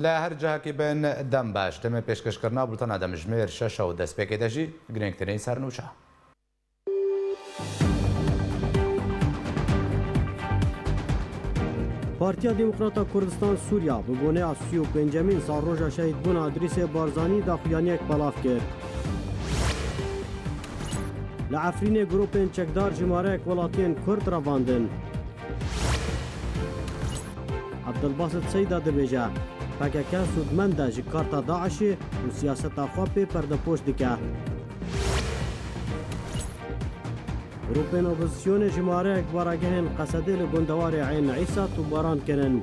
لە هەر جاکی بن دەم باش دەمە پێشکەشکردنا بولتەنە دەمژمێر 6 و دەستپێکی دەژی گرنگترین سەرنووشە. پارتیا دموکراتا کوردستان سووریا bi boneya 35 salroja şehîdbûna Idrîsê Barzanî daxuyaniyek belav kir. Li Efrînê grûpên çekdar ji mareyek welatiyên Kurd revandin. Abdulbasit Seyda dibêje PKK sûdmend e ji karta Daişê û siyaseta xwe pê perdepoş dike. Grûpên opozisyonê ji mareyek baragehên Qesedê li gundewarê Ên Îsa tûbaran kirin.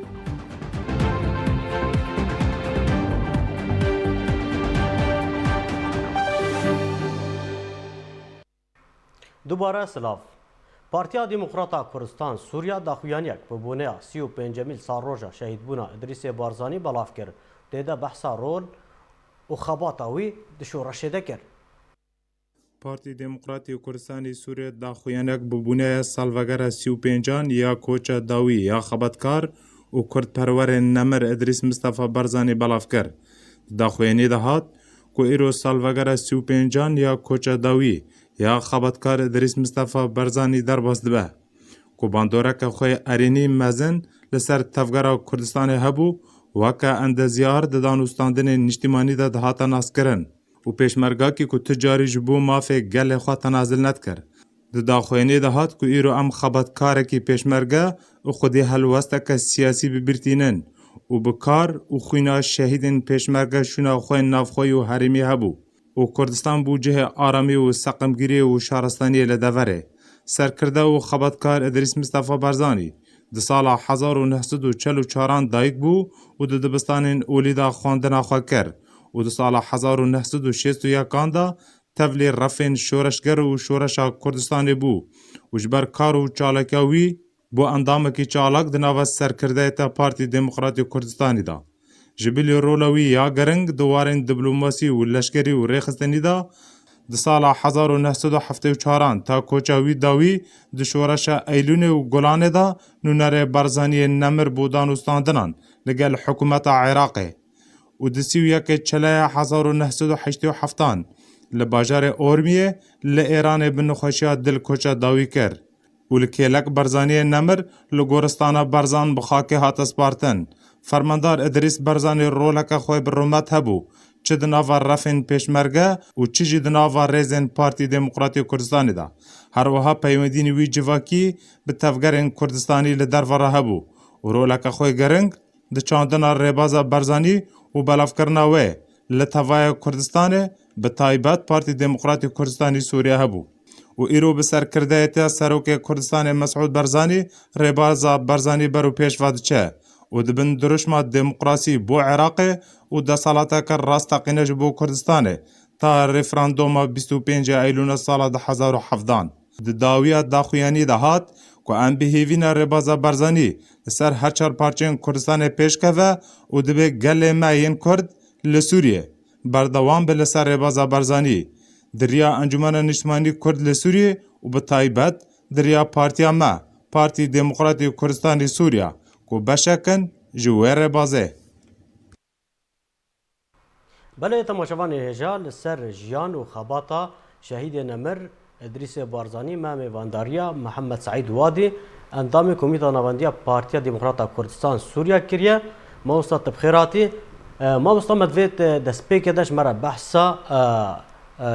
Dubare silav. Partiya Demokrata Kurdistan Sûriya daxuyaniyek bi boneya 35 salroja şehîdbûna Idrîsê Barzanî belav kir. Têde behsa rol û xebata wî di şoreşê de kir. Partî Demokratî Kurdistanê Sûriye daxuyanek bibûneya salvegera 35 ya koça dawî ya xebatkar û Kurdperwerên Nemir Idrîs Mustafa Barzanî belav kir. Daxuyanî de hat ku îro salvegera 35 ya koça dawî ya xebatkar Idrîs Mustafa Barzanî derbas dibe. Ku bandoreka xwe erênî mezin li ser tevgera Kurdistanê hebû weke endeziyar di danûstandinên niştimanî de dihata naskirin. û pêşmergakî ku ti carî ji bo mafê gelê xwe tenazil nedikir. Di daxuyanî de hat ku îro em xebatkarekî pêşmerge û xwedî helwesteke siyasî bibirtînin û bi kar û xwîna şehîdên pêşmerge şûna xwe navxwe û herêmî hebû. û Kurdistan bû cihê aramî û seqemgiriyê û şaristaniyê li deverê. Serkirde û xebatkar Idrîs Mustafa Barzanî di sala 1944 dayîk bû û di dibistanên Olî de xwandina xwe kir. û di sala 1961 da tevlê refên şoreşger û şoreşa Kurdistanê bû û ji ber kar û çalakiya wî bû endamekî çalak di nava serkirdeyê te Partî Demokratîk Kurdistanê da. Ji bilî rola wî ya giring di warên diplomasî û leşkerî û rêxistinî da di sala 1974 ta koça wî da wî di şoreşa Eylûnê û Golanê da nûnerê Barzaniyê Nemir bû danûstandinan li gel hikûmeta Iraqê. û di sî û yekê çeleya 1987 li bajarê Ormiyê li Îranê bi nixweşiya dil koça dawî kir û li kêlek Barzaniyê Nemir li goristana Barzan bi xakê hate spartin. Fermandar Idrîs Barzanî roleka xwe bi rûmet hebû çi di nava refên pêşmerge û çi jî di nava rêzên Partî Demokratîk Kurdistanê da. Her wiha peywendînê wî civakî bi tevgerên Kurdistanî li derve re hebû û roleka xwe giring di çandina rêbaza Barzanî û belavkirina wê li tevaya Kurdistanê bi taybet Partî Demokratîk Kurdistanê Sûriye hebû. û îro bi serkirdeyê te Serokê Kurdistanê Mesûd Barzanî rêbaza Barzanî ber û pêşva diçe û dibin dirûjma demokrasî bo Iraqê û desalateke rastaqîne ji bo Kurdistanê ta referanduma 25 Eylûna sala 2017. Di dawiya daxuyanî de hat ku em bihêvîna rêbaza Barzanî li ser her çar parçeyên Kurdistanê pêşkeve û dibe gelê me yên Kurd li Sûriye berdewam be li ser rêbaza Barzanî. Diriya Encûmena Niştimanî Kurd li Sûriye û bi taybet diriya partiya me Partî Demokratîk Kurdistanê Sûriya ku beşekin ji wê rêbazê. Belê temaşevanê hêja li ser jiyan û xebata şehîdê Nemir Idrîsê Barzanî me mêvandariya Mihemed Saîd Wadî endamê Komîta Navendiya Partiya Demokrata Kurdistan Sûriya kiriye. Mamosta te bi xêr hatî. Mamosta me divê destpêkê de ji me re behsa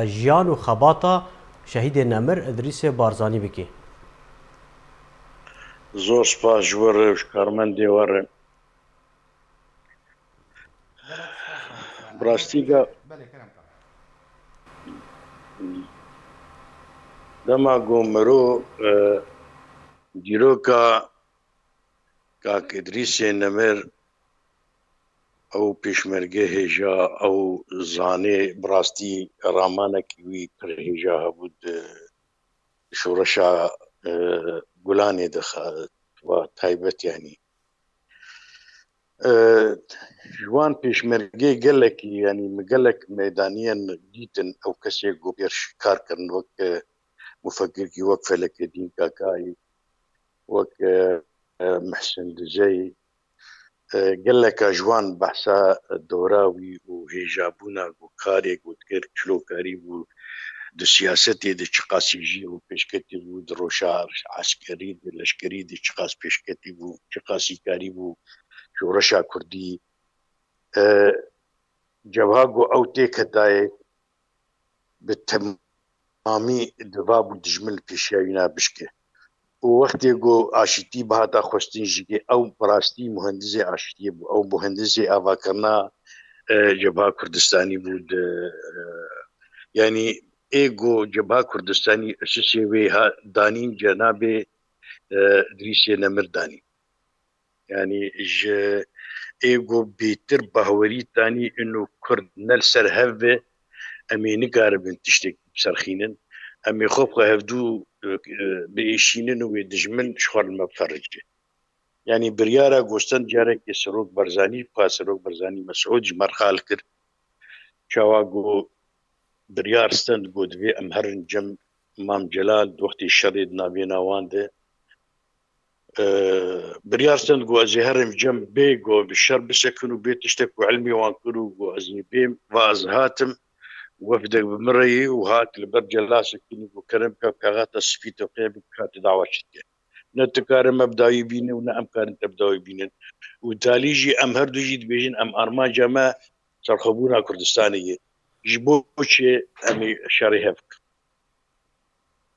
jiyan û xebata şehîdê Nemir Idrîsê Barzanî bikî. Zor spas ji we re karmendê we re. Rastîga dema gomero dîroka Kak Idrîsê Nemir ew pêşmerge hêja ew zanê bi rastî ramanekî wî pir hêja hebû di şoreşa Gulanê de taybet yanî. Ji wan pêşmergê gelekî yanî min gelek meydaniyan dîtin ew kesê gopêr şikar kirin wek mufekkirkî wek Felekedîn Kakayî wek Mihsin Diceyî geleka jwan behsa dora wî û hêjabûna karê gotkir çilûkarî bû di siyasetê de çi qasî jî û pêşketî bû di roşa eskerî di leşkerî de çi qas pêşketî bû çi qasî karî bû şoreşa Kurdî cevha got ew têk hetaye bi temamî diva bû dijmin li pêşiya wî bişke û wextê got aşîtî bihata xwestin jî ew bi rastî muhendisê aşîtiyê bû ew muhendisê avakirina Cebha Kurdistanî bû yanî êgo Cebha Kurdistanî esasê wê danîn Cenabê Idrîsê Nemir danî yanî ji êgo bêtir bawerî danî û Kurd ne li ser hev ve em ê nikaribin tiştek serxînin em ê xwe bi hevdû biêşînin û wê dijmin ji xwe li me biferricî yanî biryara gostin carekê Serok Barzanî ka Serok Barzanî Mesûd ji merxal kir çawa got biryar stin got divê em herin cem Mam Celal wextê şerê di navêna wan de biryar stin got ez ê herim cem bê got bi şer bisekin û bê tiştek ku elmê wan kir û got ez ê bêm va ez hatim wefdek bi min re yê û hat li ber celasekînî got kerem ka kaxata spî tewqîya bike hatî dawa çitke ne tu karin me bidawî bînin û ne em karin te bidawî bînin û talî jî em her du jî dibêjin em armanca me serxwebûna Kurdistanê ye ji bo çê em ê şerê hev bikin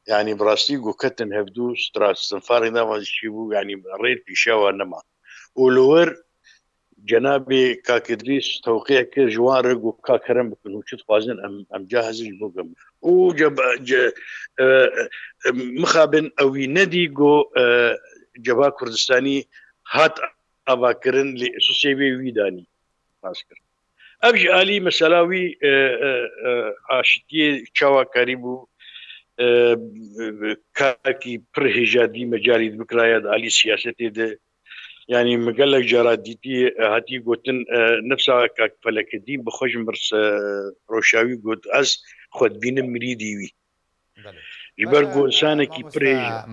yanî bi rastî got ketin hevdû stinfarê nava çî bû yanî rê pêşiya wan nema û li wir Cenabê Kak Idrîs tewqîya kir ji wan re got ka kerem bikin û çi dixwazin em cahezin ji bo gem û mixabin ew wî nedî got Cebha Kurdistanî hat avakirin lê esasê wê wî danî nas kir ev ji alî mesela wî aşîtiyê çawa karî bû kakî pir hêjadî mecalî dibikiraya di alî siyasetê de yanî min gelek cara dîtî hatî gotin nifsa Kak Felekedîn bi xwe ji mir roşawî got ez xwe dibînim mirîdî wî ji ber got insanekî pir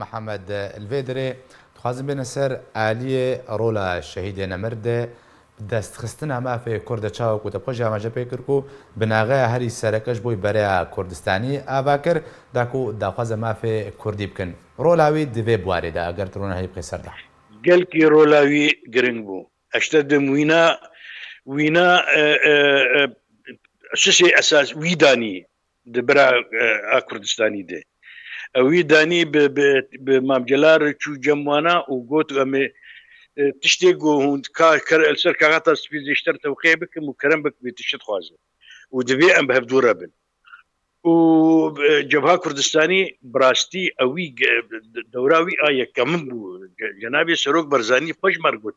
Mihemed li vê derê dixwazim bêne ser aliyê rola şehîdê Nemir de destxistina mafê Kurd çawa ku te xwe jî amaje pê kir ku bi naxeya herî sereke ji bo bereya Kurdistanî ava kir da ku daxwaze mafê Kurdî bikin rola wî di vê buwarê de eger tu rûne heyî bixê ser da gelkî rola wî giring bû eşte dim wîna esasê esas wî danî di bira Kurdistanî de ew wî danî bi Mam Celal re çû cem wana û got em ê tiştê got hûn li ser kaxata spî zêşter tewqîya bikin û kerem bik bê tişt dixwazin û divê em bi hevdû re bin û Cebha Kurdistanî bi rastî ew wî dewra wî a yekemin bû Cenabê Serok Barzanî xwe ji mer got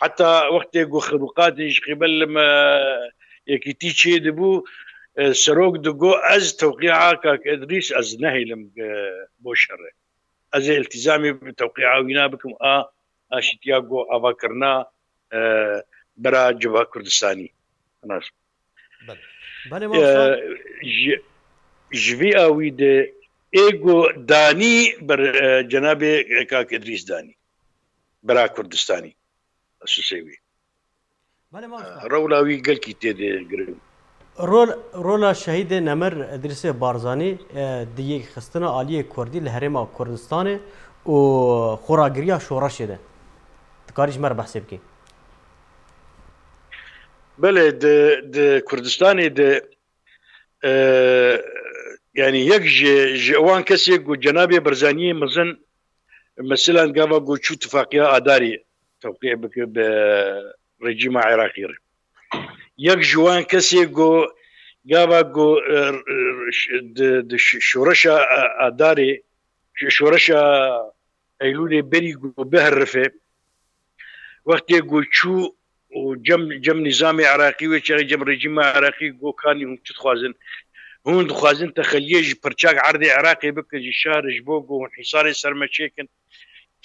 heta wextê got xeluqatê ji qîbel me yekîtî çê dibû Serok digot ez tewqîya Kak Idrîs ez nehêlim bo şerê ez ê iltîzamê bi tewqîya wî nabikim a aşîtiya got avakirina bera Cebha Kurdistanî ji vê a wî de êgo danî ber Cenabê Kak Idrîs danî bera Kurdistanî esasê wî rewla wî gelkî têde giring رولا شهید نمر ادریس بارزانی دیگه خستنا عالی کردی لحرم کردستان و خوراگریا شورش ده تکاریش مر بحث بکی بله د کردستان ده yani yek ji wan kesê ku Cenabê Barzanî mezin mesela gava ku çû tifaqîya adarî tewqî bike bi rejîma Iraqî re yek ji wan kesê ku gava ku di şoreşa adarê şoreşa Eylûlê berî ku biherife wextê ku çû û cem nîzamê Iraqî wê çaxê cem rejîma Iraqî gokanî hûn çi dixwazin hûn dixwazin texeliyê ji pirçak erdê Iraqê bikin ji şarê ji bo ku hûn hîsarê ser me çêkin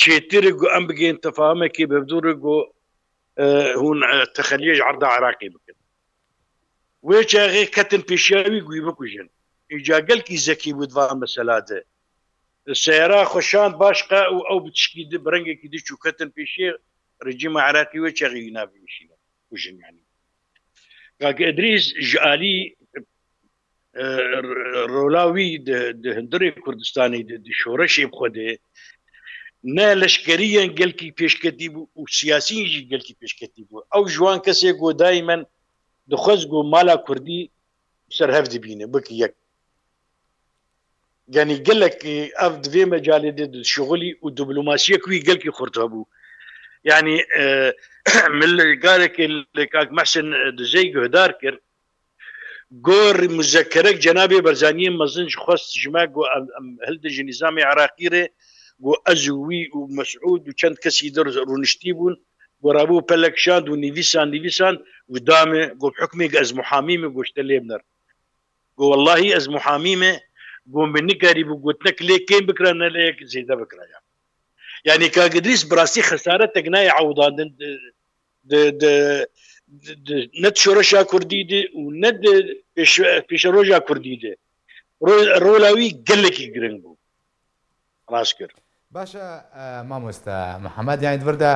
çêtirê ku em bigên tefahumekê bevdûrê ku hûn texeliyê ji erda Iraqê bikin wê çaxê ketin pêşiya wî ku wî bikujin îca gelkî zekî bû di van mesela de seyra xweşand baş qe û ew bi tişkî di bi rengekî diçû ketin pêşiya رژیم عراقی و چغی نابیشینه وجن يعني كاك ادريس جالي رولاوي د هندري كردستاني د شورشي بخده نه لشکریان گل کی پیش کتی بو و سیاسیین جی گل کی پیش کتی بو او جوان کسی گو دائما دخوز گو مالا کردی سر هفت بینه بکی یک يعني قال لك افد في مجال الشغلي والدبلوماسيه كوي قال لك خرطابو يعني من قال لك محسن زي هداركر قور مذكرك جنابي برزانيين مازنش خاص جماع هلدج نظامي عراقي قو ازوي ومسعود وكانت كسي يدر رونشتيبون ورابو بلكشاند ونيفيسان ودامه قو بحكمي از محاميمه قوشت ليبنر قو والله از محاميمه قو مني قريب وقلت ليه كين بكره انا ليك زي ده بكره يعني كادريس براسي خساره تقناي عوضان ند شورشا كرديده وند بيشروجا كرديده رولاوي قال لك يقرنبو راسكر باشا مامۆستا محەممەد یانی دوردا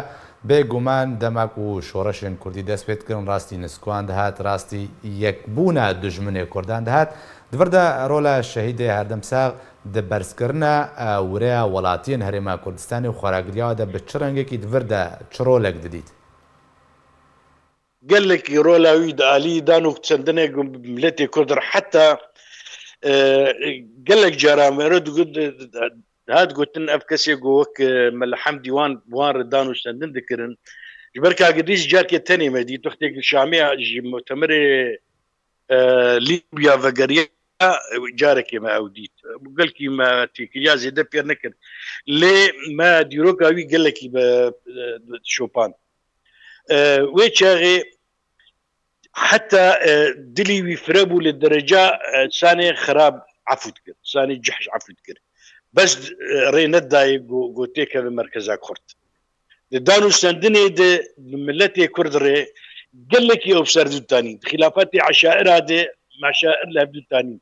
بێگومان دەماک و شۆڕەشێن کوردی دەست پێتکردن ڕاستی نسکوان دەهات ڕاستی یەکبوونە دژمنێ کوردان دەهات دوردا ڕۆلە شەهیدێ هەردەمساغ دە بەرزکردنە ورەیە وڵاتیان هەرێما کوردستانی و خۆراگریاوەدا بە چ ڕەنگێکی دوردا چ ڕۆلێک دەدیت قال لك رولاوي دالي دانو تسندنه ملتي كردر حتى قال لك جرام رد قد هاد قلت ان افكسي قوك ملحم ديوان بوان دانو سندن ذكرن جبركا قديش جارك الثاني مدي تختك الشاميه مؤتمر ليبيا فقريه جارك ما اوديت قال لك ما تيكيا زي ده بير نكر ليه ما ديروكا وي قال لك شوبان ويتشاغي حتى دلي ويفربوا للدرجة ثاني خراب عفوتكر ثاني جحش عفوتكر بس رينا داي قوتيك بمركزك خرط دانو سندني د ملتي كرد ري قال لك يوبسر دو تاني خلافاتي عشائر هذه مشائر لهبدو تاني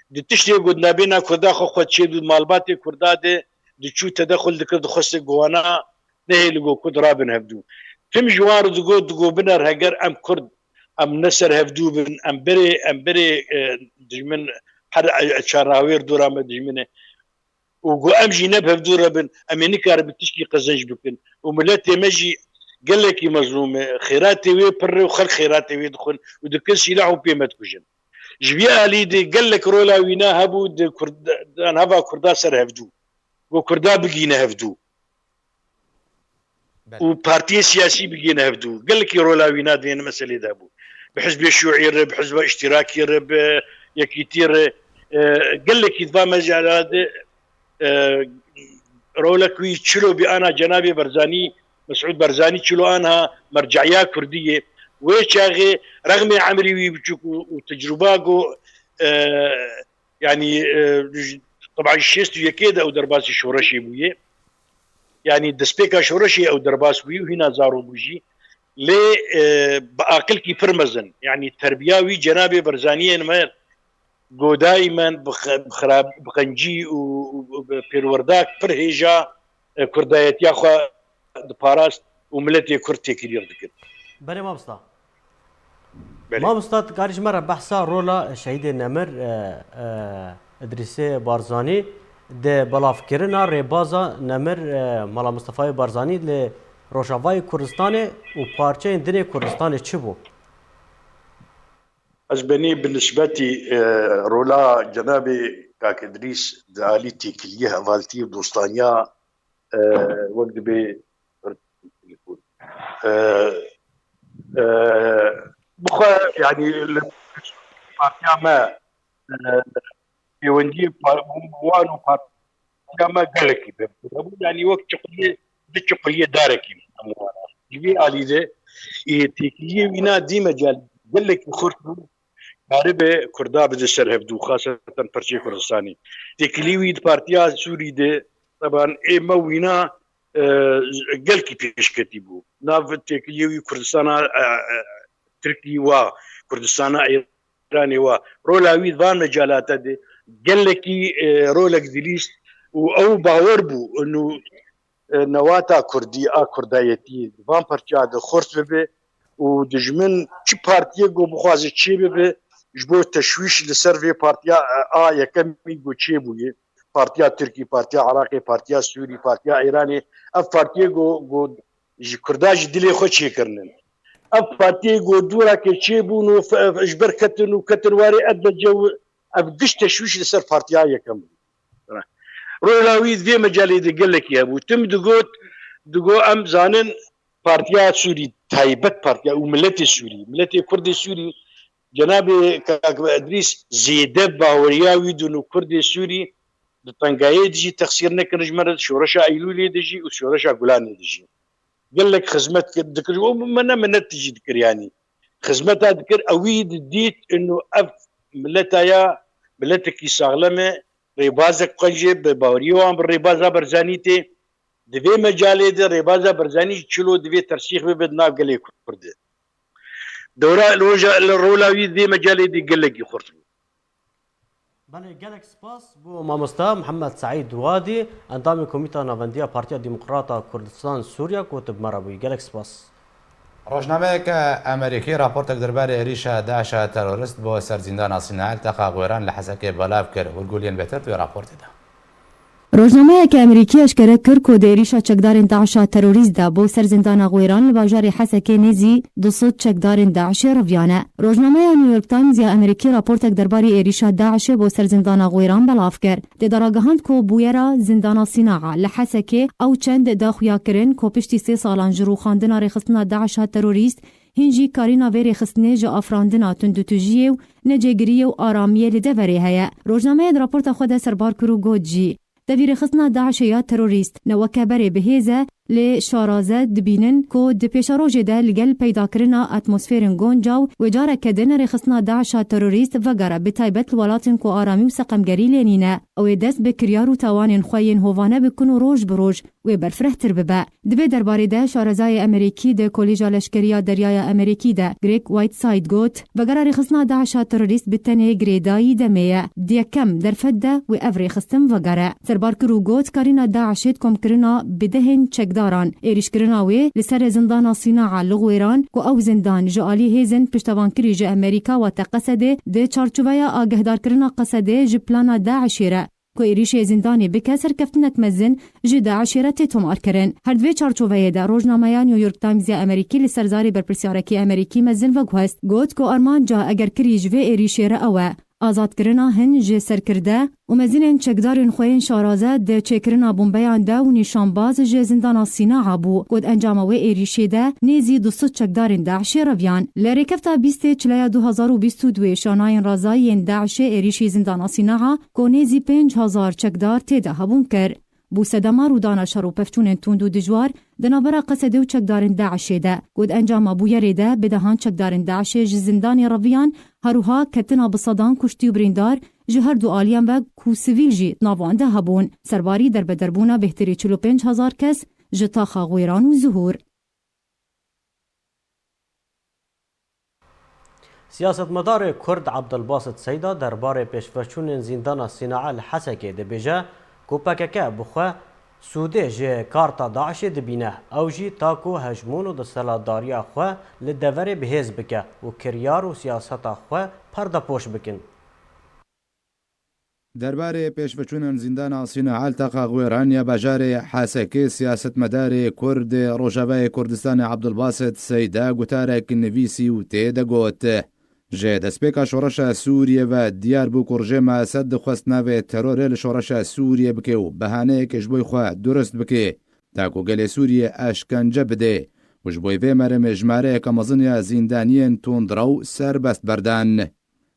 دي تشتي قدنا بينا كردا خو تشيد مالباتي كردا دي تشو تدخل دكر خص جوانا نهي لقو كدرا بنهبدو فم جوار دقو بنر هجر ام كرد ام نسر هفدو بن ام بري دجمن حد شراوير دورا ما دجمنه وقو امجي نب هفدو ربن اميني كار بتشكي قزنج بكن وملاتي مجي قال لك مظلومه خيراتي وي بر وخل خيراتي وي دخل ودكن سلاح بيمت كوجن جبيا لي دي قال لك رولا وينا هبو دي كرد انا هبا كردا سر هفدو وكردا بقينا هفدو وبارتي سياسي بقينا هفدو قال لك رولاوي نادي مسألة دابو بحزب الشيوعي رب حزب اشتراكي رب يكيتير قال لك إذا مجال هذا رولكوي تشلو بأنا جنابي برزاني مسعود برزاني تشلو أنا مرجعية كردية ويشاغي رغم عمري ويبجوكو وتجرباكو يعني طبعا الشيستو يكيد أو درباسي شورشي بويه يعني دسبيكا شورشي او درباسوي وهنا زارو بوجي لي باكل كي فرمزن يعني تربياوي جنابي برزانيه ما جو دائما بخراب بقنجي وبيرورداك برهيجا كردايت ياخو دباراست وملتي كرتي كبير ذكر بني ما مستاد قارش مره بحثا رولا شهيد نمر ادريسي بارزاني ده بلافکرنا ربازا نمر مالا مصطفی بارزانی ل روشاوای کردستان و پارچه دنی کردستان چه بو؟ از بني بالنسبة رولا جنابي كاك ادريس دالي تيكليه هفالتي ودوستانيا وقت بي بخا يعني بارتيا ما يوندي وانو ما قالكي يعني وقت شقليه داركي جبي علي ذا تيكليه وينا دي مجال قال لك خرطو عربي كردا بدسر هبدو خاصه برشي كردستاني تيكليه بارتيا سوري دي طبعا اما وينا قال كي بيش كتبو ناف تيكليه كردستان تركي و كردستان ايراني و رولاوي ذان مجالات دي قال لك رولك ديليست او باور بو انه نواتا كردي كردايتي فان بارتيا د خرس ببي ودجمن چي بارتيا جو بخوازي چي ببي جبو تشويش لسيرفي بارتيا يكمي جو چي بوي بارتيا تركي بارتيا عراقي بارتيا سوري بارتيا ايراني اف بارتيا جو كرداج دلي خو چي كرنن اف بارتيا جو دورا كي چي بونو اجبر كتن وكتن واري اد جو ابقش تشويش لسير بارتيا يكمي رولاوي ذي مجالي دي قال لك يا ابو تم دقو ام زانن بارتيا سوري تايبت بارتيا وملتي سوري ملتي كردي سوري جنابي ادريس زيده باورياوي دونو كردي سوري بطنقايه ديجي تخسير نكرج مرض شورشا ايلولي ديجي وشورشا قولاني ديجي قال لك خدمت ذكر من تجي ذكر يعني خدمتها ذكر اويد ديت انه اف ملتايا ملتك يساغلمه ريبازك قنجي بباوريوان بالريبازا برزانيتي دفي مجالي دي ريبازا برزاني تشلو دفي ترسيخ ببدنا قلي كرد دورا الرولاوي دي مجالي دي قلقي خرطو بله گلک سپاس بو مامستا محمد سعید وادی اندام کمیته ناوندی پارتیا دموکراتا کردستان سوریا کوتب مرابوی گلک سپاس ڕۆژنامەیەکە ئەمریکی راپۆرتێک دەربارەی عێریشە داعشە تەرۆریست بۆ سەرزیندان سیناعیل تەقا گوێران لە حەسەکەی بەلاو کرد وەرگولیان بێتر توێ راپۆرتێدا روزنامەیەکە ئەمریکی ئەشکەرە کرد کۆ دێریشە چەکدارên داعشە تەرۆریستدا بۆ سەرزیندانە غوێران لە باژارێ حەسەکەی نێزی 200 چەکدارên داعشê ڕڤیانە ڕۆژنامەیە نیویۆرک تایمز یا ئەمریکی راپۆرتێک دەربارەی عێریشە داعشê بۆ سەرزیندانە غوێران بەلاو کرد تێدا ڕاگەهاند کۆ بوویەرە زیندانە سیناعا لە حەسەکێ ئەو چەند داخویاکردن کۆ پشتی 3 ساڵان ji ڕووخاندنا ڕێخستنا داعشە تەرۆریست هینجی کارîna vê rêxistinê ji afirandina tundutujiyê û necêgiriyê û aramiyê li deverê heye rojnameyê di raporta xwe de serbar kir û got jî devîrêxistina Daişê ya terorîst neweke berê bihêze lê şaraze dibînin ku di pêşerojê de li gel peydakirina atmosfêrên goncaw wê careke di nerêxistina Daişa terorîst vegere bi taybet li welatên ku aramî û seqemgerî lênîne ew ê dest bi kiryar û tawanên xwe yên hovane bikin û roj bi roj wê berfirehtir bibe. Di vê derbarê de şarezayê Amerîkî di Kolêja Leşkeriya Deryaya Amerîkî de Greg Whiteside got vegera rêxistina Daişa terorîst bi tenê girêdayî demê ye di yekem derfet de wê ev rêxistin vegere. Serbarkir û got karîna Daişê komkirina bidehên çekdaran êrîşkirina wê li ser zindana Sîna'a li Wêran ku ew zindan ji alî hêzin piştevankirî ji Amerîka wate Qesedê di çarçoveya agihdarkirina Qesedê ji plana Daişê re ku êrîşê zindanê bike serkeftinek mezin ji Daişê re tê tomarkirin. Her divê çarçoveyê de rojnameya New York Times ya Amerîkî li ser zarê berpirsyarekî Amerîkî mezin veguhest got ku armanca eger kirî ji vê êrîşê re ew e azadkirina hin ji serkirde û mezinên çekdarên xwe yên şaraze di çêkirina bombeyan de û nîşanbaz ji zindana Sîna'a bû ku di encama wê êrîşê de nêzî 200 çekdarên Daişê reviyan. Li rêkefta bîstê çileya 2022 şanayên razayiyên Daişê êrîşî zindana Sîna'a ku nêzî 5000 çekdar têde hebûn kir. بو سدما رودانا شر و پفچونên tund û dijwar di navbera Qesedê û çekdarên Daişê de ku di encama bûyerê de bidehan çekdarên Daişê ji zindanê reviyan herûha ketina bi sedan kuştî û birîndar ji her du aliyan ve ku sivîl jî navwan de hebûn. Serbarî derbederbûna bêhtirî 45,000 kes ji taxa Wêran û Zuhur. Siyasetmedarê Kurd Abdulbasit Seyda derbarê pêşveçûnên zîndana Sîna'a li Hesekê dibêje ku PKK bi xwe sûdê ji karta Daişê dibîne ew jî ta ku hejmûn û desthilatdariya xwe li deverê bihêz bike û kiryar û siyaseta xwe perdepoş bikin. دەربارەی پێشڤچوونن زیندانا سیناعیل تەقا گوێران یا باژارێ حەسەکەی سیاسەتمەدارێ کورد ڕۆژاوای کوردستانی عەبدولباست سەیدا گوتارێک نویسی و تێدەگوت ji destpêka şoreşa Sûriye ve diyar bû ku rejêma Esed dixwest navê terorê li şoreşa Sûriye bike û behaneyekê ji bo xwe durist bike ta ku gelê Sûriye eşkence bide û ji bo vê meremê jmareyeka mezin ya zîndaniyên tundrew serbest berdan.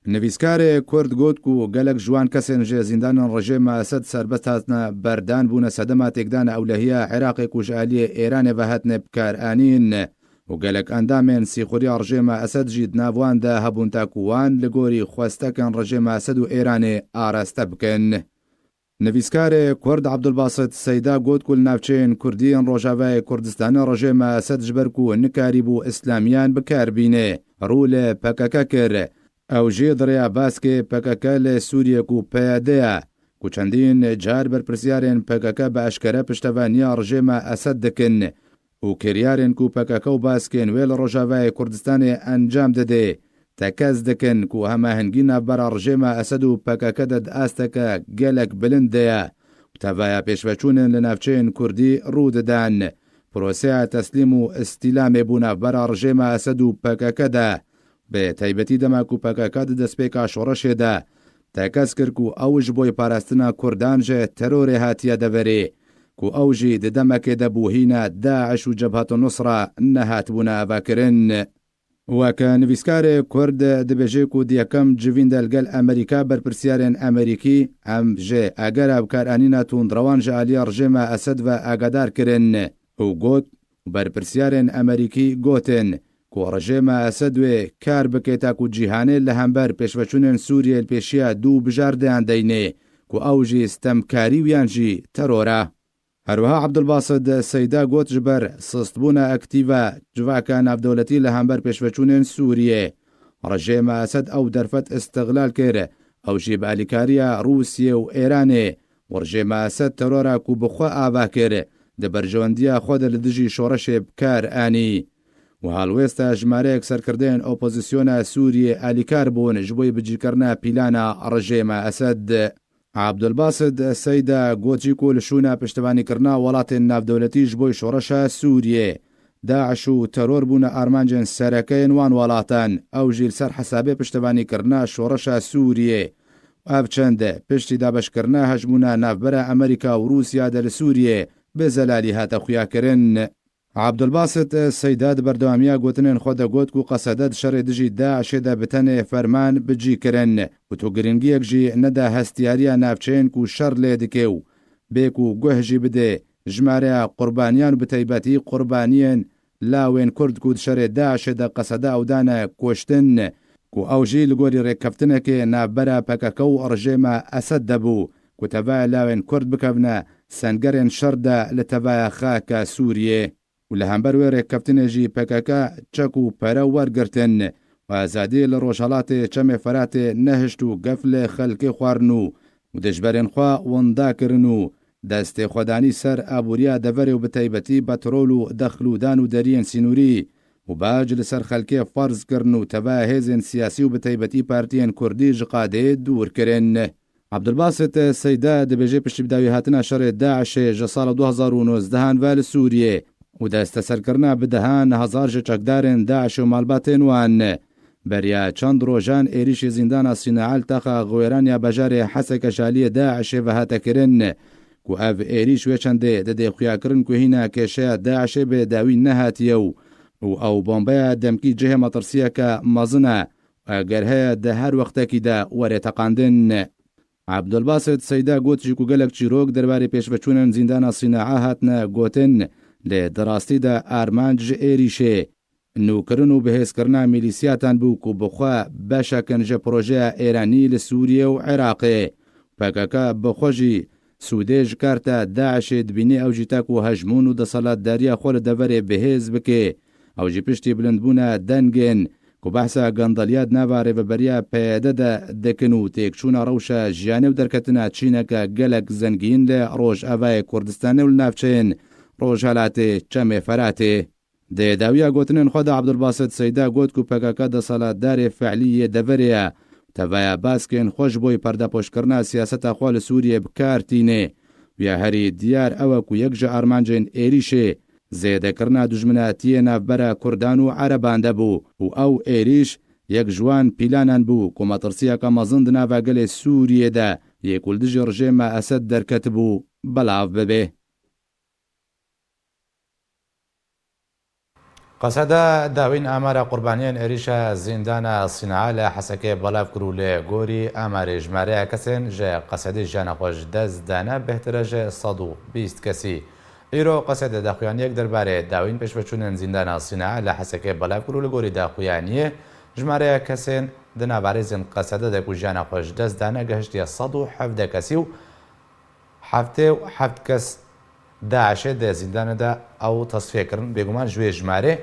Nivîskarê Kurd got ku gelek ji wan kesên ji zîndanên rejêma Esed serbest hatine berdan bûne sedema têkdana ewlehiya Iraqê ku ji aliyê Îranê ve hatine bikaranîn û gelek endamên sîxuriya rejêma Esed jî di navwan de hebûn ta ku wan li gorî xwestekên rejêma Esed û Îranê araste bikin. Nivîskarê Kurd Abdulbasit Seyda got ku li navçeyên Kurdî yên Rojavayê Kurdistanê rejêma Esed ji ber ku nikarîbû îslamiyan bikarbîne rû li PKK kir ew jê di rêya baskê PKK li Sûriye ku peyade ye ku çendîn car berpirsiyarên PKK bi eşkere piştevaniya rejêma Esed dikin û kiryarên ku PKK û baskên wê li Rojavayê Kurdistanê encam dide tekez dikin ku hemahengî navbera rejêma Esed û PKK de di asteke gelek bilind de ye û tevaya pêşveçûnên li navçeyên Kurdî rû didan. Proseya teslîm û îstîlamê bû navbera rejêma Esed û PKK de bi taybetî dema ku PKK di destpêka şoreşê de tekez kir ku ew ji bo parastina Kurdan ji terorê hatiye deverê ku ew jî di demekê de bûhîna Daeş û Cebhat Nusra nehatibûne avakirin. Weke nivîskarê Kurd dibêje ku di yekem civîn de li gel Amerîka berpirsiyarên Amerîkî em ji egera bikaranîna tundrewan ji aliya rejêma Esed ve agadar kirin û got berpirsiyarên Amerîkî gotin ku rejêma Esed wê kar bikêta ku cîhanê li hember pêşveçûnên Sûriyê li pêşiya dû bijardeyan deynê ku ew jî stemkarî wiyan jî teror e. Herwiha Abdulbasit Seyda got ji ber sistbûna ektîva civaka navdewletî li hember pêşveçûnên Sûriyê rejêma Esed ew derfet istiqlal kir ew jî bi alîkariya Rûsyê û Îranê û rejêma Esed terora ku bi xwe ava kir di berjewendiya xwe de li dijî şoreşê bikar anî. û halwêsta jimareyek serkirdeyên opozîsyona Sûriyê alîkar bûn ji bo bicîkirina pîlana rejêma Esed. Abdulbasit Seyda got ku li şûna piştvanîkirina welatên navdewletî ji bo şoreşa Sûriyê Daeş û teror bûne armancên serekeyên wan welatan ew jî li ser hesabê piştvanîkirina şoreşa Sûriyê ev çend piştî dabeşkirina hejmûna navbera Amerîka û Rûsya de li Sûriyê bi zelalî hate xuyakirin. Abdulbasit Seyda di berdewamiya gotinên xwe de got ku qesede di şerê dijî Daişê de bi tenê ferman bicî kirin û tûgirîngiyek jî neda hestiyariya navçeyên ku şer lê dike û bê ku guh jî bide jimareya qurbaniyan û bi taybetî qurbaniyên lawên Kurd ku di şerê Daişê de qesede ew dane koştin ku ew jî li gorî rêkeftinekê navbera PKK û rejêma Esed de bû ku tevaya lawên Kurd bikevne sengerên şer de li tevaya xaka Sûriyê. û li hember wê rêkeftinê jî PKK çek û pere wergirtin û azadî li rojhilatê çemê feratê nehişt û gef lê xelkê xwarin û dijberên xwe winda kirin û destê xwedanî ser abûriya deverê û bi taybetî petrol û dexil û dan û deriyên sînûrî û bac li ser xelkê farz kirin û tevaya hêzên siyasî û bi taybetî partiyên Kurdî ji qadê dûr kirin. Abdulbasit Seyda dibêje piştî bidawî hatina şerê Daişê ji sala 2019 ve li Sûriyê û desteserkirina bidehan hezar ji çekdarên Daeş û malbatên wan beriya çend rojan êrişê zîndana Sînaal texa xwêraniya bejarê Hesekê Şaliyê Daişê ve hate kirin ku ev êrîş wê çendê didê xuyakirin ku hîna kêşeya Daişê bê dawî nehatiye û ew bombeya demkî cihê metirsiyeka mezin e eger heye di her wextekî de were teqandin. Abdulbasit Seyda got jî ku gelek çîrok derbarê pêşveçûnên zîndana Sînaal hatine gotin lê di rastî de armanc ji êrîşê nûkirin û bihêzkirina mîlîsiyatan bû ku bi xwe beşekin ji projeya Îranî li Sûriye û Iraqê. PKK bi xwe jî Sûdê ji kar te Daişê dibînê ew jî te ku hejmûn û desalatdariya xwe li deverê bihêz bike ew jî piştî bilindbûna dengên ku behsa gendaliya di nava rêveberiya PYD de dikin û têkçûna rewşa jiyanê û derketina çîneke gelek zengîn li Rojavayê Kurdistanê û li navçeyên Rojhilatê çemê feratê. Dê dawiya gotinên xwe de Abdulbasit Seyda got ku PKK desalatdarê feعlî yê deverê ye tevaya baskên xwe ji bo perdepoşkirina siyaseta xwe li Sûriyê bikar tîne ya herî diyar ew e ku yek ji armancên êrîşê zêdekirina dijminatiyê navbera Kurdan û Ereban de bû û ew êrîş yek ji wan pîlanan bû ku metirsiyeka mezin di nava gelê Sûriyê de yê ku li dijî rejêma Esed derketibû belav bibe. قەسەدا داوین ئامارە قوربانیان عێریشە زیندانە سینعا لە حەسەکەی بەڵاو کرد و لێ گۆری ئامارێ ژمارەیە کەسێن ژە قەسەدی ژیانە خۆش دەستدانە بهترە ژە 120 کەسی. ئیرۆ قەسەدە داخوایانیەک دەربارەی داوین پێشبەچوونن زیندانە سینعا لە حەسەکەی بەڵاو کرد و لە گۆری داخوایانیە ژمارەیە کەسێن دنابارێزن قەسەدە دەکو ژیانە خۆش دەستدانە گەهشتە 117 کەسی و هەفتێ و هەفت کەس داعشێ دە زیندانەدا ئەو تەسفێکردن بێگومان ژوێ ژمارێ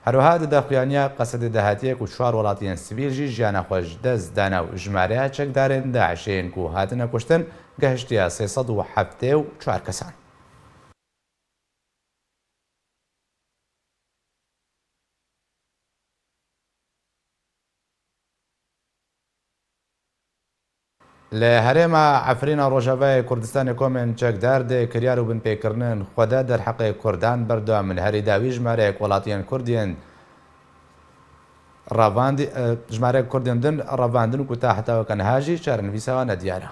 هەروەها دەدەخوێنیا قەسەدە داهاتیەک و 4 وڵاتیان سیڤیلژی ژیانە خۆش دەست دانا و ژمارەیە چەکدارێن داعشێن و هاتنە کوشتن گەهشتیە 374 کەسان. لە هەرێمە عەفرینە ڕۆژاوای کوردستانی کۆمێن چەکدار دێ کریار و بنپێکردن خۆدا دەرحەقی کوردان بەردەوام من هەری داوی ژمارەیەک وڵاتیان کوردیان ژمارەیەک کوردێندن ڕەڤاندن و کوتا هەتاوەکە نەهاژی چارەنویسەوە نەدیارە.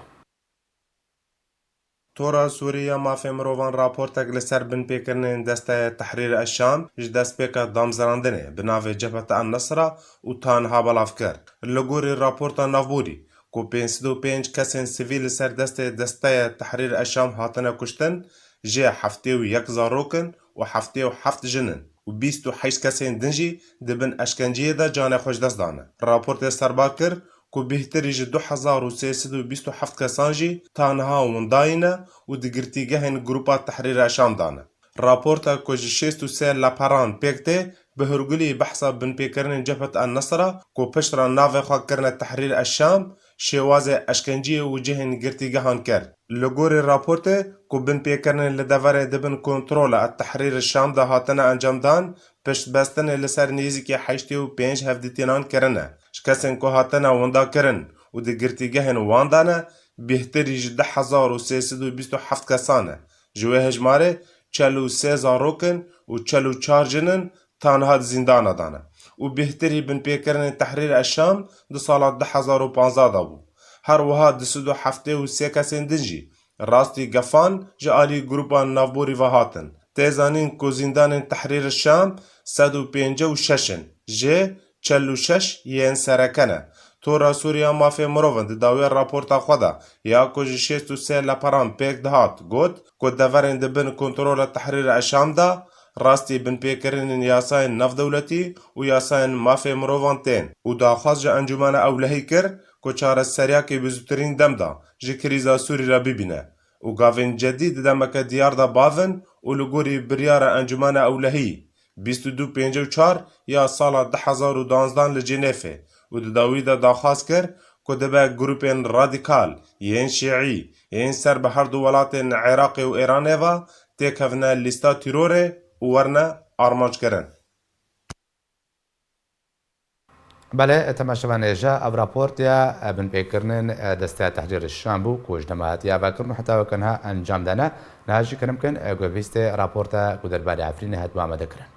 تۆڕە سووریا مافێ مرۆڤان راپۆرتێک لەسەر بنپێکردنên دەستەیە تەحریر ئەشام ji destpêka damzirandanê bi navê Cebheta Nusra û tanha belav kir. Li gorî raporta navborî ku 55 kesên sivîl li ser destê desteya Tehrîr Eşam hatine kuştin, jê 71 zarokin û 77 jinin û 28 kesên din jî dibin eşkenciyê de canê xweş dest dane. Raportê serba kir ku bêhterî ji 2327 kesan jî tanha windayîne û di girtîgehên grupa Tehrîr Eşam dane. Raporta ku ji 63 leperan pêk tê bi hûrgulî behsa binpêkirinên Cebheta Nusra ku piştra navê xwe kirine Tehrîr Eşam şêwazê eşkenciyê û cihên girtîgehan kir. Li gorî raportê ku binpêkirinên li deverê dibin kontrola Tehrîr Şam de hatine encamdan, piştbestinê li ser nêzîkî 85 hevdîtînan kirine. Ji kesên ku hatine winda kirin û di girtîgehên wan dane, bêhterî ji 10327 kesan e. Ji wê hejmarê 43 zarokin û 44 jinin tanha di zîndana dane. û bêhterî binpêkirinên Tehrîr Eşam di sala 2015 da bû. Her wiha 273 kesên din jî rastî gefan ji alî grupa navborî ve hatin. Tê zanîn ku zîndanên Tehrîr Şam 156 in, jê 46 yên sereke ne. Tora Sûriya mafê mirovên di dawiyê raporta xwe de ya ku ji 63 leperan pêk dihat got ku deverên dibin kontrola Tehrîr Eşam da rastî binpêkirinên yasayên navdewletî û yasayên mafê mirovan tên û daxwaz ji encûmena ewlehî kir ku çareseriyakê bi zûtirîn dem da ji krîza Sûrî re bibîne û gavên cedî di demeke diyar da bavin û li gorî biryara encûmena ewlehî 2254 ya sala 2012 li Cenêfê û di dawî de daxwaz kir ku dibe grupên radîkal yên şîî yên ser bi her du welatên Iraqê û Îranê ve têkevine lîsta tîrorê û werne armançkirin. بەڵێ تەماشەوانێژە ئەو راپۆرتیا بنپێکردنên دەستەیە تەحرîر شام بوو کۆژ دەمەهاتی یاڤاکردن و هەتاوەکەنها ئەنجامدانا ناژی کەرمکەن گوێویستێ راپۆرتە کو دەربارەی عەفرینê هەتبوو ئامادەکردن.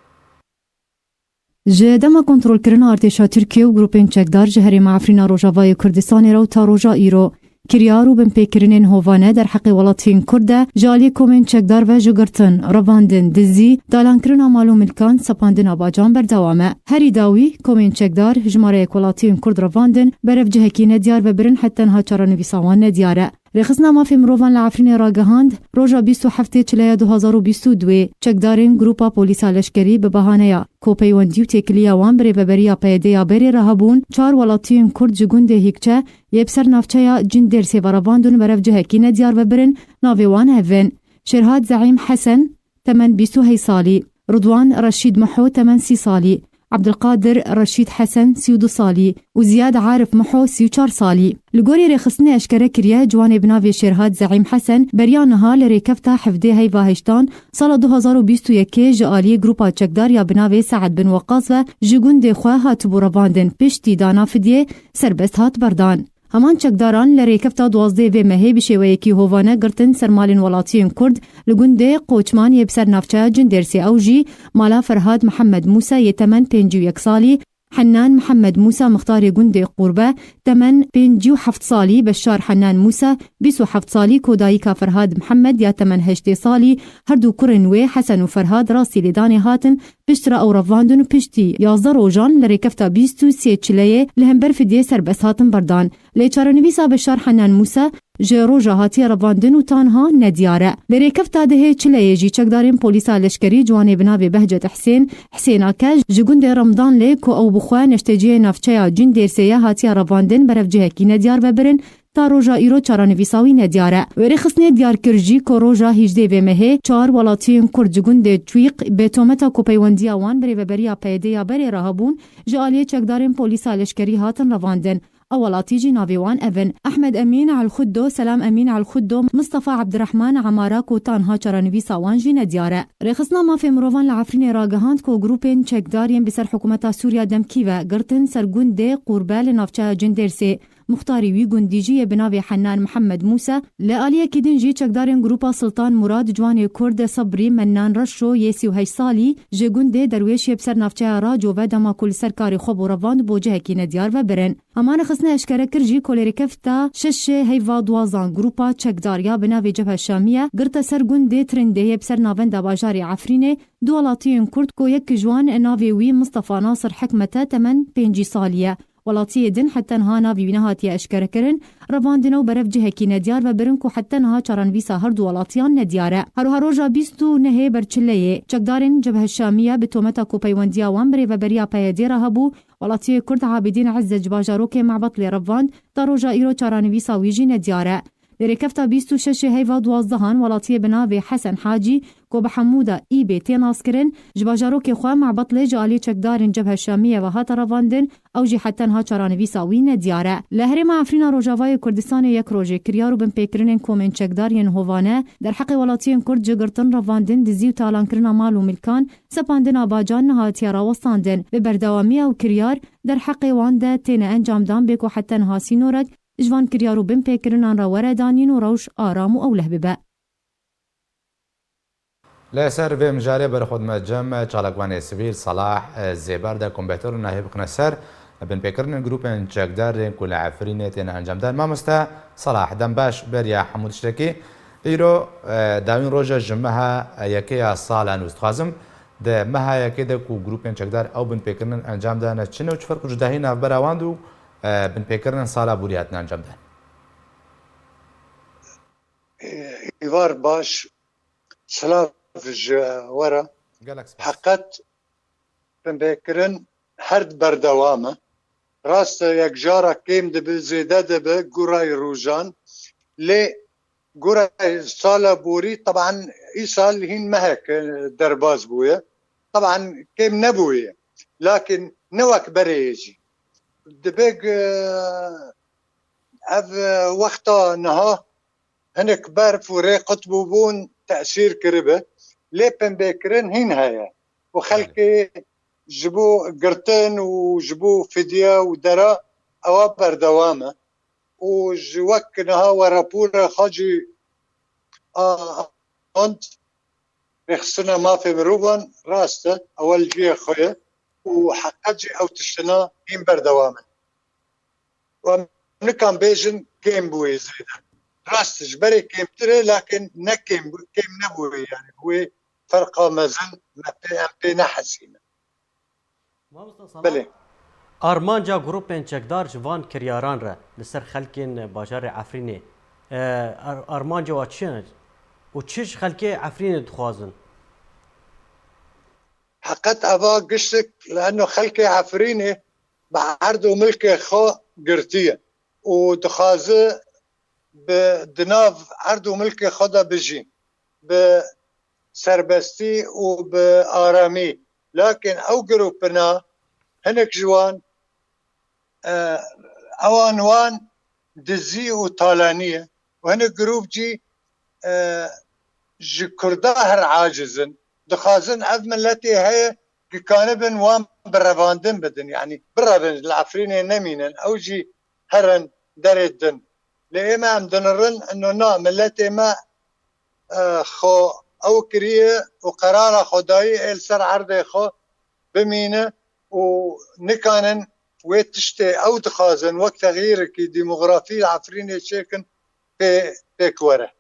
Ji dema kontrolkirina artêşa Tirkiye û grupên çekdar ji herêma Efrîna Rojavayê Kurdistanê re û ta roja îro kiryar û binpêkirinên hovane derheqê welatiyên Kurd de ji aliyê komên çekdar ve ji girtin, revandin, dizî, dalankirina mal û milkan, sepandina bacan berdewam e. Herî dawî komên çekdar jmareyek welatiyên Kurd revandin, berev cihekî nediyar vebirin hettenha çaranivîsa wan nediyar e. Rêxistina mafê mirovan li Efrînê ragihand roja 27 çilaya 2022 çekdarên grupa polîsa leşkerî bi behaneya kopêwendî û têkiliya wan bi rêveberiya PYD-ya berê re hebûn, 4 welatiyên Kurd ji gundê Hîkçe yê bi ser navçeya Cindersê ve revandin berev cihekî nediyar vebirin, navê wan hevin. Şerhat Zeîm Hesen temen 22 salî, Rıdwan Reşîd Miho temen 30 salî, Abdülkadir Reşîd Hesen 32 salî û Ziyad Arif Miho 34 salî. Li gorî rêxistinê eşkere kiriye ciwanê bi navê Şerhat Zeîm Hesen beriya niha li rêkefta hevdê heyva heştan sala 2021 ji aliyê grupa çekdar ya bi navê Saed bin Weqqas ve ji gundê xwe hatibû revandin piştî dana fidyê serbest hat berdan. Heman çekdaran li rêkefta 12 vê mehê bi şêweyekî hovane girtin sermalên welatiyên Kurd li gundê Qoçman yê bi ser navçeya Cindersê ew jî mala Ferhad Mihemed Musa yê temen 51 salî, Hennan Mihemed Musa mixtarê gundê Qurbe temen 57 salî, Beşşar Hennan Musa 27 salî kodayîka Ferhad Mihemed ya temen 8 salî, her du kurên wê Hesen û Ferhad rastî lêdanê hatin piştre ew revandin û piştî 11 rojan li rêkefta 23 çileyê li hember fidyê serbest hatin berdan. Lê çarenivîsa Beşşar Hennan Musa ji roja hatiye revandin û tanha nediyar e. Li rêkefta dihê çileyê jî çekdarên polîsa leşkerî ciwanê bi navê Behcet Hesên Ake ji gundê Remdan lê ku ew bi xwe neşteciyê navçeya Cindersê hatiye revandin berev cihekî nediyar vebirin, تا روژا ایرو چارانویساوی ندیاره وری خصنه دیار کرجی که روژا 18 و مهه 4 ولاتیون کرد جگوند تویق به تومتا کوپیوندی آوان بری و بریا پیده یا بری راهبون جالیه چکدارین پولیسا لشکری هاتن رواندن أولاتي جي نافيوان أفن أحمد أمين على الخدو سلام أمين على الخدو مصطفى عبد الرحمن عمارة كوتان هاچرا نويسا وان جي نديارة رخصنا ما في مروفان لعفرين راقهاند كو جروبين تشيك دارين بسر حكومة سوريا دمكيوة قرتن سرقون دي قربال نافچا جندرسي مختاري وي گونديجي بناوي حنان محمد موسى لآلية كدين جي چكدارين جروبا سلطان مراد جواني كرد صبري منان رشو يسي وهي سالي جي گوندي درويش يبسر نافچا راجو ودما كل سركاري خوب ورفاند بوجه كي نديار وبرن امان خصنا اشكره كرجي كوليري كفتا شش هيفا دوازان جروبا چكداريا بناوي جبهة الشامية قرت سر گوندي ترنده يبسر نافن دباجاري عفريني دوالاتين كرد كو يك جوان ناوي وي مصطفى ناصر حكمته تمن بينجي سالية ولاتي دن حتى نهانا في بنهاتي اشكر كرن رواندنو برف جهكي نديار وبرنكو حتى نها چاران ويسا هردو ولاتيان ندياره هروجا بيستو نهي برچليه چكدارن جبهة الشامية بتومتا كوبيونديا وامبري وبريا بايديرا هبو ولاتي كرد عابدين عز جباجاروكي معبط لرواند داروجا ايرو چاران ويسا ويجي ندياره لركفتا بيستو شش هيفا دوازدهان ولاتي بناوي حسن حاجي كو بحمودا ايبي تيناسكرن جباجاروكي خوا معبط لجالي چكدارن جبهة الشامية وهاتا رواندن او جي حتى نها چاران ويسا وي ندياره لهرما عفرينا روجاواي كردستان يك روجي كريارو بن بيكرنن كومن چكدارين هوفانه در حق ولاتين كرد جگرتن رواندن دزيو تالان كرنا مالو ملكان سپاندن آباجان نهاتيا راوستاندن ببردوامی او كريار در حق وانده تين انجام دان بيكو حتى نها سينورك جوان كريارو بن بيكرنان را وردانين و روش آرام او لهببه لا سر به مجاري بر خدمت جمع چالکوان سویل صلاح زیبر ده کمپیوتر نهیب قنصر بن بيكرن جروبن چکدار كل عفرینه تن انجام دار ما مستا صلاح دم باش بريا حمود شتكي ايرو داوين روجا جمعها يكي سال انوز خازم ده مها يكي ده كو جروبن چکدار او بن بيكرن انجام دار چنه وچ فرق جداهي ناف براواندو بن بيكرن سالا بوريات انجام دار ايوار باش سلاف ورا حقت بن بيكرن هرد بردوامه راست یک جارا کم دبی زیده دبی گورای روزان لی گورای سال بوری طبعا ای سال هین مهک درباز بویه طبعا کم نبویه لكن نوک بریجی دبیگ اف وقتا نها هنک برف و ری قطبو بون تأثیر کربه لی پن بکرن هین هیا و خلقی جبو قرتن وجبو فدية ودرا أو بردوامة وجوك نها ورابورة خاجي أنت رخصنا ما في مروبان راسته أول جي خويا وحقجي أو تشتنا هين بردوامة ونكام بيجن كيم بوي زيدا راسته جبري كيم تري لكن نكيم نبوي يعني هو فرقة مازن ما بينا حسينة بله آرمانجا گروپن چکدار جوان کریاران را لسر خلکین باجار عفرینه آرمانجا و چیه و چیش خلکی عفرینه دخوازن حقت أبا قشتك لأنه خلقي عفريني بعرض ملك خو قرتية ودخازة بدناف عرض ملك خدا بجين بسربستي وبآرامي لكن أو جروبنا هناك جوان أو عنوان دزي وطالانية وهنا جروب جي كرداهر عاجزن دخازن أذمن التي هي كانبن وام برفاندن بدن يعني برفن العفرين نمينا أو جي هرن دردن لإما دنرن إنه نعم التي ما خو أو كريه وقرار خداي السر عرض خو بمينه ونكانن ويتشتي أو دخازن وقت تغيير كي ديموغرافي العفرين شيكن في كوره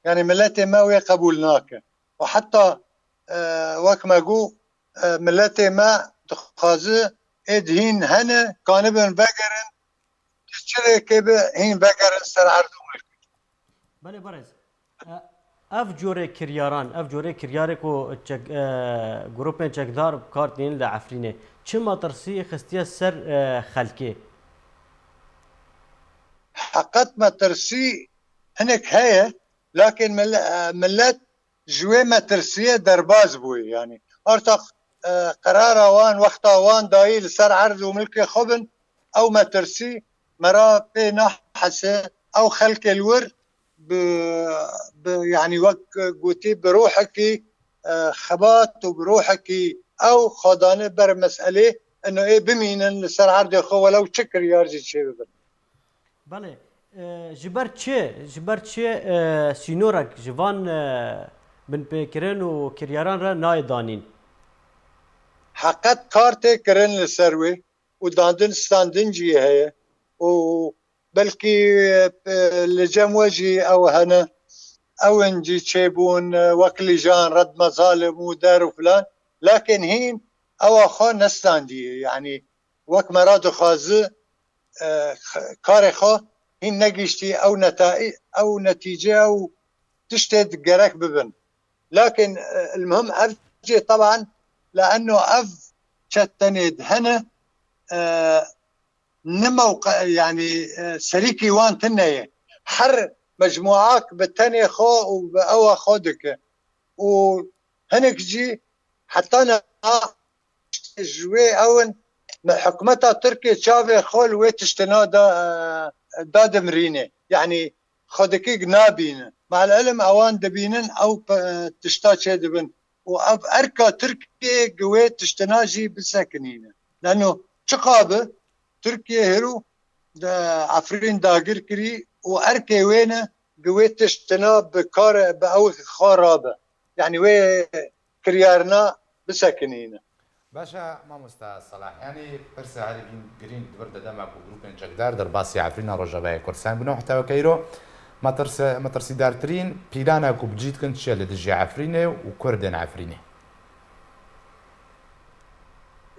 يعني ملتي ما وي قبولناك وحتى وقت ما جو ملتي ما دخازه ادهين هنا كانبن بقرن تشتري كيبه هين بقرن سر عرض ملك بله برز اف جوره کریاران اف جوره کریاره کو گروپن چکدار کارت دین لعفرینه چه مطرسی خستیه سر خلکی حقت ما ترسي هنك هي لكن ملت جوي ما ترسيه درباز بوي يعني ارتق قرار وان وقت وان دايل لسر عرض وملك خبن او ما ترسي مرا بينا حسه او خلق الور يعني وقت قوتي بروحك خبات وبروحك او خدانه بر مساله انه ايه بمين لسر عرض خو ولو شكر يارجي شيء بله جبر چه سینورک جوان بن پیکرن و کریاران را نای دانین حقت کارت کرن لسروي وداندن ستاندن جي هي وبلكي لجم وجي او هنا او انجي تشيبون وكلي جان رد مظالم ودار وفلان لكن هين او اخو نستاندي يعني وك مراد خازه كاري خو هين نقشتي او نتائج او نتيجه او تشتد جرك ببن لكن المهم افجي طبعا لانه اف شتند هنا نمو يعني سريكي وان تنية حر مجموعاك بالتانية خو او خودك وهنك جي حتى انا جوي اون حكومتها تركيا تشافي خول ويتشتنا داد مرينه يعني خودكي جنابين مع العلم اوان دبينن او تشتا دبن واب اركا تركيا قويت تشتناجي بالساكنين لانه شقابه تركيا هرو عفرين داقر كري واركي وينه قويت تشتنا بكار باو خرابه يعني وي كريارنا بساكنين باشا مامۆستا سەلاح ینی پرسە هەرێکین گرنگ دوبەر دەدەما بۆ گروپێن جەکدار دەرباسی عفرینە ڕۆژەبای کوردستان بنەوە حتاوەکەیرۆ مەترسیدارترین پیرانە و بجیتکن چیە لە دژی عفرینێ و کوردێن عفرینێ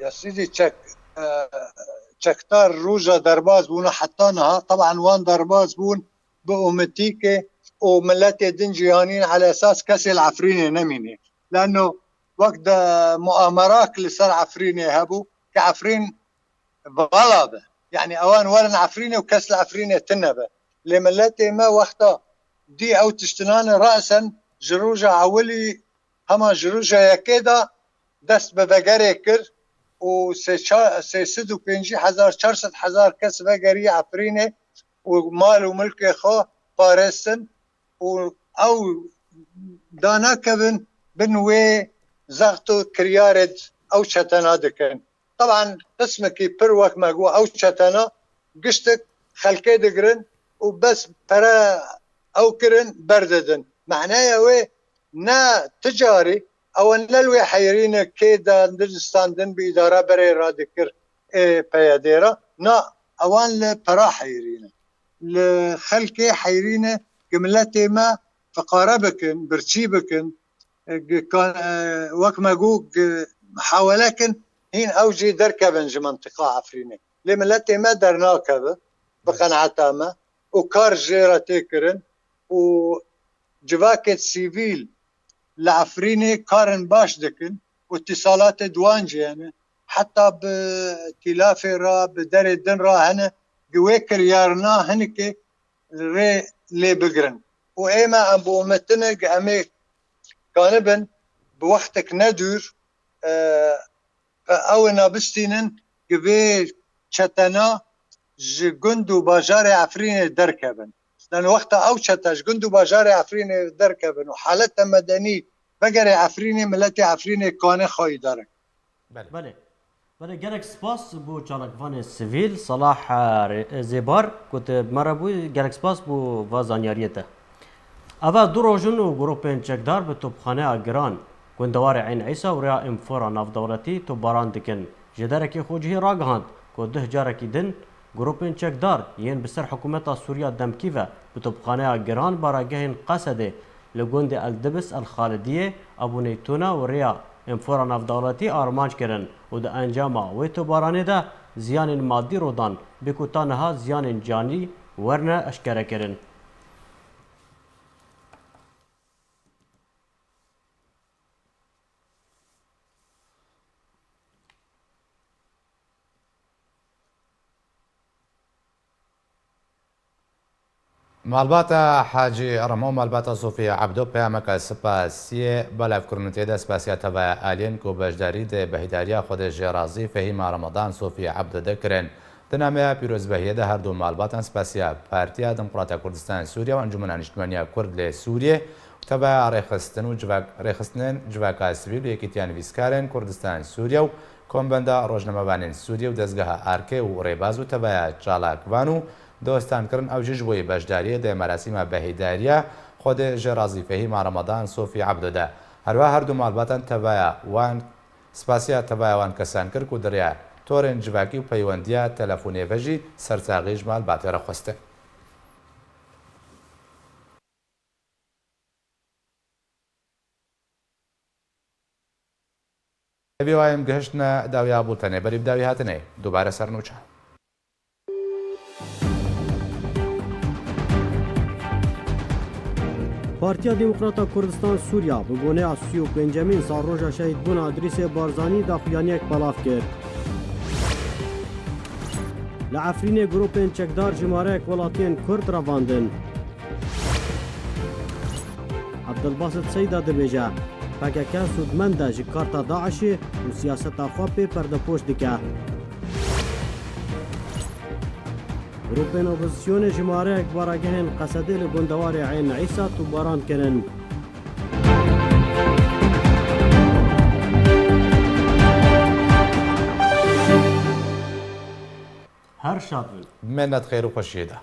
يا سيدي تشكتار روجا درباز بونا حطانها طبعا وان درباز بون بأومتيكي وملاتي دين جيهانين على اساس كسي العفريني نميني لانه وقت مؤامرات اللي صار عفريني هبو كعفرين بغلبة يعني اوان ورن عفريني وكسل عفريني تنبه لملاتي ما وقتها دي او تشتنان رأسا جروجا عولي هما جروجا يكيدا دست ببقري كر و 350,000 كس بقري عفريني ومال وملك خو فارسن او دانا كبن بنوي زغتو كريارد او شتنا دكن طبعا اسمك بروك ما جو او شتنا قشتك خلكي دقرن وبس برا او كرن برددن معناه وي نا تجاري او نلوي حيرين كيدا ندستاندن بإدارة بري رادكر بياديرا نا اوان لبرا حيرين لخلكي حيرين قملتي ما فقاربكن برشيبكن كان وقت ما جو محاولكن هين اوجي دركبن منطقة عفرينة لملتي ما درناكبه بقناعتها ما وكار جيرة تكرن وجواكت سيفيل لعفريني كارن باش دكن واتصالات دوانجي يعني حتى بتلافي را بدر الدن را هنا قويكر يارنا هنك ري لي بقرن وايما ابو متنق امي كانبن بوقتك ندور او نابستينن قبي شتنا جندو باجاري عفريني دركبن لأن وقتها أوشتش جندو باجاري عفريني دركبن وحالتها مدني بقري عفريني ملتي عفريني كان خاي درك بله گرک سپاس بو چالکوان سیویل صلاح زیبار کت مربوی گرک سپاس بو وازانیاریته اول دو روزن و گروپین چکدار به توپخانه اگران گندوار عین عیسی و ریا انفورا ناف دولتی تو باران دکن جدارکی خوجهی راگهاند که 10 جارکی دن گروپین چکدار ین بسر حکومت سوریا دمکی و به توپخانه اگران باراگهین قصده لگوند الدبس الخالدیه ابو نیتونا و ریا انفورا ناف دولتی آرمانج کرن و ده انجاما و تو بارانه ده زیان مادی رودان بکوتانها زیان جانی ورنه اشکره کرن مالباتا حاجی رمو مالباتا صوفی عبدو پیامک سپاسی بلاف کرنتی ده سپاسیا تبع آلین کو بجداری ده بهداریا خود جرازی فهیم رمضان صوفی عبدو دکرن دنامه پیروز بهیه ده هر دو مالباتان سپاسیا پارتیا دموکرات کردستان سوریا و انجمن اجتماعی کرد ل سوریه تبع رخصتن جواکا سیویل و یکیتیان ویسکارن کردستان سوریا و کۆمبەندە ڕۆژنەمەوانین سووریە و دەستگەها ئارکێ و ڕێباز و تەبایە چالاکوان و دۆستانکردن ئەو ژش بۆی بەشداریە دە مەراسیمە بەهیداریە خۆدێ ژێڕازی فەهیما ڕەمەدان سۆفی عەبدۆدا هەروە هەردوو ماڵباتان تەبایە وان سپاسیا تەبایەوان کەسان کرد و دەڕیا تۆرێن جواکی و پەیوەندیە تەلەفۆنێڤەژی سەرچاغیش مالباتێرە خۆستە ئەبێ وایم گەشتنە داویا بوتەنێ بەریب داوی هاتنێ دووبارە سەرنوچە پارتیا دموکراتا کردستان سووریا bi boneya 35 salroja şehîdbûna Edrîsê Barzanî daxuyaniyek belav kir. Li Efrînê grûpên çekdar ji mareyek welatiyên Kurd revandin. Abdulbasit Seyda dibêje PKK sûdmend e ji karta Daişê û siyaseta xwe pê perdepoş dike. Grûpên opozisyonê ji mareyek baragehên Qesedê li gundewarê Eyn Îsa tûbaran kirin. Her şad منت خێر و خۆشیێدا